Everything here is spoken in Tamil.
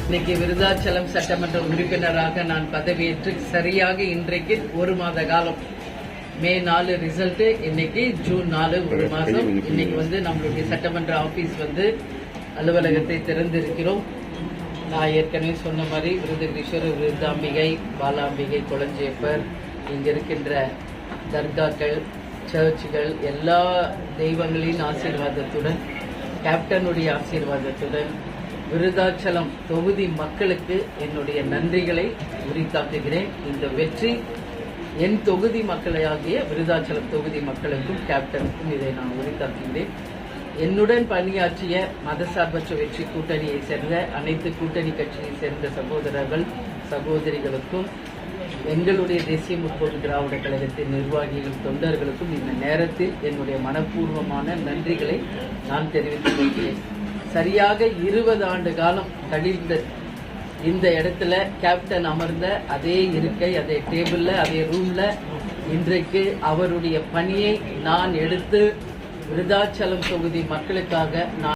இன்னைக்கு விருதாச்சலம் சட்டமன்ற உறுப்பினராக நான் பதவியேற்று சரியாக இன்றைக்கு ஒரு மாத காலம். மே 4 ரிசல்ட், இன்னைக்கு ஜூன் 4 ஒரு மாசம். இன்னைக்கு நம்மளுடைய சட்டமன்ற ஆபீஸ் அலுவலகத்தை திறந்திருக்கிறோம். நான் ஏற்கனவே சொன்ன மாதிரி விருதுகிரீஸ்வரர், விருதாம்பிகை, பாலாம்பிகை, குளஞ்சியப்பர், இங்க இருக்கின்ற தர்காக்கள், சர்ச்சுகள், எல்லா தெய்வங்களின் ஆசீர்வாதத்துடன், கேப்டனுடைய ஆசீர்வாதத்துடன் விருதாச்சலம் தொகுதி மக்களுக்கு என்னுடைய நன்றிகளை உரித்தாக்குகிறேன். இந்த வெற்றி என் தொகுதி மக்களாகிய விருதாச்சலம் தொகுதி மக்களுக்கும் கேப்டனுக்கும் இதை நான் உரித்தாக்குகிறேன். என்னுடன் பணியாற்றிய மதசார்பற்ற வெற்றி கூட்டணியை சேர்ந்த அனைத்து கூட்டணி கட்சியை சேர்ந்த சகோதரர்கள், சகோதரிகளுக்கும், எங்களுடைய தேசிய முற்போக்கு திராவிட கழகத்தின் நிர்வாகிகள், தொண்டர்களுக்கும் இந்த நேரத்தில் என்னுடைய மனப்பூர்வமான நன்றிகளை நான் தெரிவித்துக் கொள்கிறேன். சரியாக 20 ஆண்டு காலம் கழிந்த இந்த இடத்துல கேப்டன் அமர்ந்த அதே இருக்கை, அதே டேபிள்ல, அதே ரூம்ல இன்றைக்கு அவருடைய பணியை நான் எடுத்து விருதாச்சலம் தொகுதி மக்களுக்காக நான்